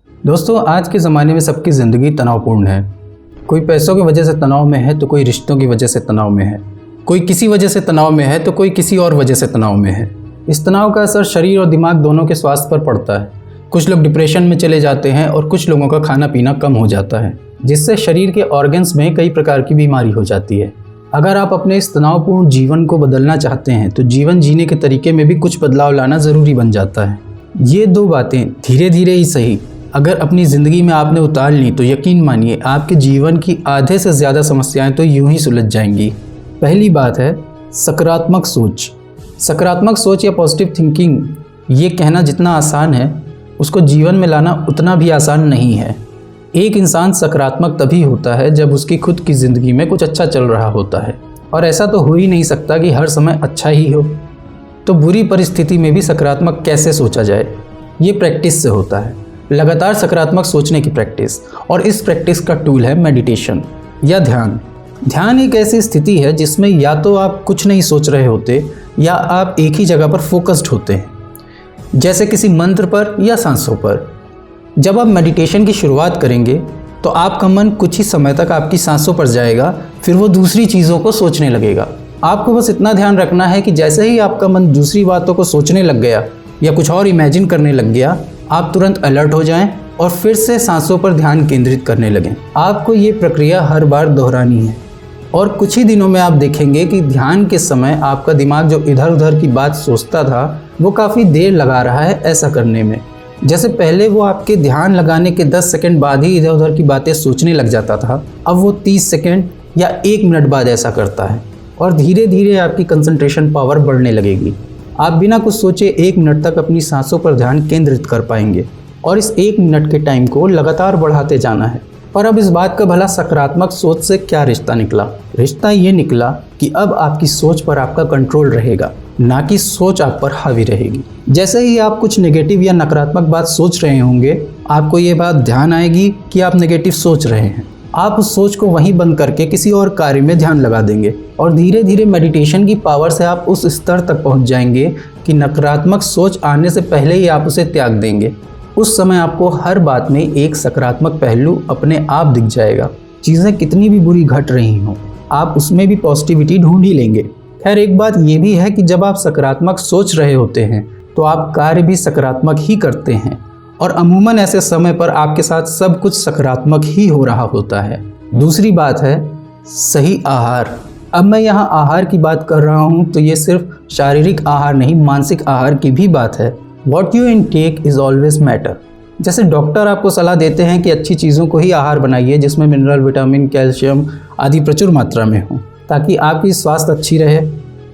दोस्तों, आज के ज़माने में सबकी ज़िंदगी तनावपूर्ण है। कोई पैसों की वजह से तनाव में है तो कोई रिश्तों की वजह से तनाव में है, कोई किसी वजह से तनाव में है तो कोई किसी और वजह से तनाव में है। इस तनाव का असर शरीर और दिमाग दोनों के स्वास्थ्य पर पड़ता है। कुछ लोग डिप्रेशन में चले जाते हैं और कुछ लोगों का खाना पीना कम हो जाता है, जिससे शरीर के ऑर्गन्स में कई प्रकार की बीमारी हो जाती है। अगर आप अपने इस तनावपूर्ण जीवन को बदलना चाहते हैं तो जीवन जीने के तरीके में भी कुछ बदलाव लाना ज़रूरी बन जाता है। ये दो बातें धीरे धीरे ही सही अगर अपनी ज़िंदगी में आपने उतार ली तो यकीन मानिए आपके जीवन की आधे से ज़्यादा समस्याएं तो यूं ही सुलझ जाएंगी। पहली बात है सकारात्मक सोच। सकारात्मक सोच या पॉजिटिव थिंकिंग, ये कहना जितना आसान है उसको जीवन में लाना उतना भी आसान नहीं है। एक इंसान सकारात्मक तभी होता है जब उसकी खुद की ज़िंदगी में कुछ अच्छा चल रहा होता है, और ऐसा तो हो ही नहीं सकता कि हर समय अच्छा ही हो। तो बुरी परिस्थिति में भी सकारात्मक कैसे सोचा जाए, ये प्रैक्टिस से होता है। लगातार सकारात्मक सोचने की प्रैक्टिस, और इस प्रैक्टिस का टूल है मेडिटेशन या ध्यान। ध्यान एक ऐसी स्थिति है जिसमें या तो आप कुछ नहीं सोच रहे होते या आप एक ही जगह पर फोकस्ड होते हैं, जैसे किसी मंत्र पर या सांसों पर। जब आप मेडिटेशन की शुरुआत करेंगे तो आपका मन कुछ ही समय तक आपकी सांसों पर जाएगा, फिर वो दूसरी चीज़ों को सोचने लगेगा। आपको बस इतना ध्यान रखना है कि जैसे ही आपका मन दूसरी बातों को सोचने लग गया या कुछ और इमेजिन करने लग गया, आप तुरंत अलर्ट हो जाएं और फिर से सांसों पर ध्यान केंद्रित करने लगें। आपको ये प्रक्रिया हर बार दोहरानी है, और कुछ ही दिनों में आप देखेंगे कि ध्यान के समय आपका दिमाग जो इधर उधर की बात सोचता था वो काफ़ी देर लगा रहा है ऐसा करने में। जैसे पहले वो आपके ध्यान लगाने के 10 सेकंड बाद ही इधर उधर की बातें सोचने लग जाता था, अब वो 30 सेकंड या 1 मिनट बाद ऐसा करता है, और धीरे धीरे आपकी कंसंट्रेशन पावर बढ़ने लगेगी। आप बिना कुछ सोचे 1 मिनट तक अपनी सांसों पर ध्यान केंद्रित कर पाएंगे, और इस 1 मिनट के टाइम को लगातार बढ़ाते जाना है। पर अब इस बात का भला सकारात्मक सोच से क्या रिश्ता निकला? रिश्ता ये निकला कि अब आपकी सोच पर आपका कंट्रोल रहेगा, ना कि सोच आप पर हावी रहेगी। जैसे ही आप कुछ नेगेटिव या नकारात्मक बात सोच रहे होंगे, आपको ये बात ध्यान आएगी कि आप नेगेटिव सोच रहे हैं। आप उस सोच को वहीं बंद करके किसी और कार्य में ध्यान लगा देंगे, और धीरे धीरे मेडिटेशन की पावर से आप उस स्तर तक पहुंच जाएंगे कि नकारात्मक सोच आने से पहले ही आप उसे त्याग देंगे। उस समय आपको हर बात में एक सकारात्मक पहलू अपने आप दिख जाएगा। चीज़ें कितनी भी बुरी घट रही हों, आप उसमें भी पॉजिटिविटी ढूंढ ही लेंगे। खैर, एक बात ये भी है कि जब आप सकारात्मक सोच रहे होते हैं तो आप कार्य भी सकारात्मक ही करते हैं, और अमूमन ऐसे समय पर आपके साथ सब कुछ सकारात्मक ही हो रहा होता है। दूसरी बात है सही आहार। अब मैं यहाँ आहार की बात कर रहा हूँ तो ये सिर्फ शारीरिक आहार नहीं, मानसिक आहार की भी बात है। What you intake is always matter। जैसे डॉक्टर आपको सलाह देते हैं कि अच्छी चीज़ों को ही आहार बनाइए जिसमें मिनरल, विटामिन, कैल्शियम आदि प्रचुर मात्रा में हो, ताकि आपकी स्वास्थ्य अच्छी रहे।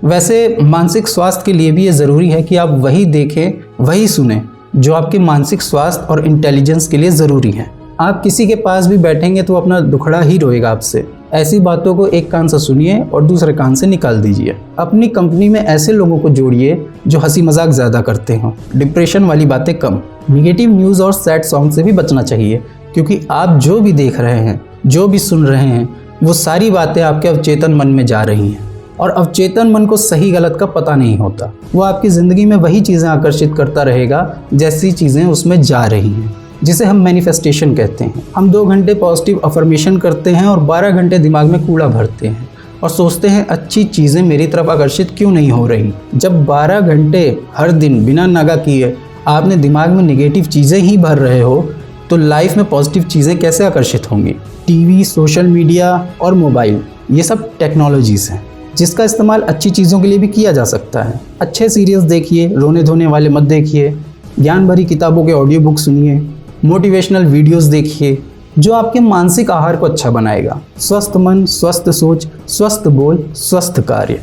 वैसे मानसिक स्वास्थ्य के लिए भी ये ज़रूरी है कि आप वही देखें, वही सुने जो आपके मानसिक स्वास्थ्य और इंटेलिजेंस के लिए ज़रूरी है। आप किसी के पास भी बैठेंगे तो अपना दुखड़ा ही रोएगा आपसे। ऐसी बातों को एक कान से सुनिए और दूसरे कान से निकाल दीजिए। अपनी कंपनी में ऐसे लोगों को जोड़िए जो हंसी मजाक ज़्यादा करते हों, डिप्रेशन वाली बातें कम। निगेटिव न्यूज़ और सैड सॉन्ग से भी बचना चाहिए, क्योंकि आप जो भी देख रहे हैं, जो भी सुन रहे हैं, वो सारी बातें आपके अवचेतन मन में जा रही हैं, और अवचेतन मन को सही गलत का पता नहीं होता। वो आपकी ज़िंदगी में वही चीज़ें आकर्षित करता रहेगा जैसी चीज़ें उसमें जा रही हैं, जिसे हम मैनिफेस्टेशन कहते हैं। हम 2 घंटे पॉजिटिव अफर्मेशन करते हैं और 12 घंटे दिमाग में कूड़ा भरते हैं और सोचते हैं अच्छी चीज़ें मेरी तरफ आकर्षित क्यों नहीं हो रही। जब 12 घंटे हर दिन बिना नागा किए आपने दिमाग में नेगेटिव चीज़ें ही भर रहे हो, तो लाइफ में पॉजिटिव चीज़ें कैसे आकर्षित होंगी? टीवी, सोशल मीडिया और मोबाइल, ये सब टेक्नोलॉजीज़ हैं जिसका इस्तेमाल अच्छी चीज़ों के लिए भी किया जा सकता है। अच्छे सीरियल्स देखिए, रोने धोने वाले मत देखिए। ज्ञान भरी किताबों के ऑडियो बुक सुनिए, मोटिवेशनल वीडियोस देखिए जो आपके मानसिक आहार को अच्छा बनाएगा। स्वस्थ मन, स्वस्थ सोच, स्वस्थ बोल, स्वस्थ कार्य,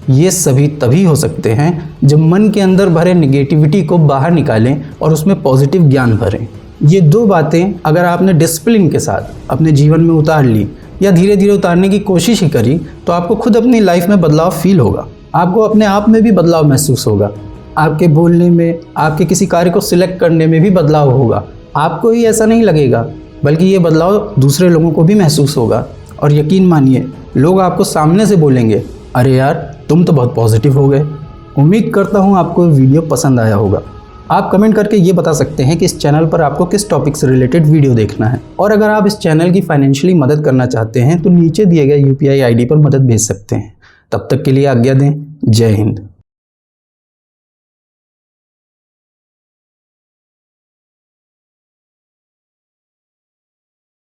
ये सभी तभी हो सकते हैं जब मन के अंदर भरे नेगेटिविटी को बाहर निकालें और उसमें पॉजिटिव ज्ञान भरें। ये 2 बातें अगर आपने डिसिप्लिन के साथ अपने जीवन में उतार ली या धीरे धीरे उतारने की कोशिश ही करी, तो आपको खुद अपनी लाइफ में बदलाव फील होगा। आपको अपने आप में भी बदलाव महसूस होगा। आपके बोलने में, आपके किसी कार्य को सिलेक्ट करने में भी बदलाव होगा। आपको ही ऐसा नहीं लगेगा, बल्कि ये बदलाव दूसरे लोगों को भी महसूस होगा। और यकीन मानिए, लोग आपको सामने से बोलेंगे, अरे यार तुम तो बहुत पॉजिटिव हो गए। उम्मीद करता हूँ आपको वीडियो पसंद आया होगा। आप कमेंट करके ये बता सकते हैं कि इस चैनल पर आपको किस टॉपिक से रिलेटेड वीडियो देखना है। और अगर आप इस चैनल की फाइनेंशियली मदद करना चाहते हैं तो नीचे दिए गए UPI ID पर मदद भेज सकते हैं। तब तक के लिए आज्ञा दें। जय हिंद।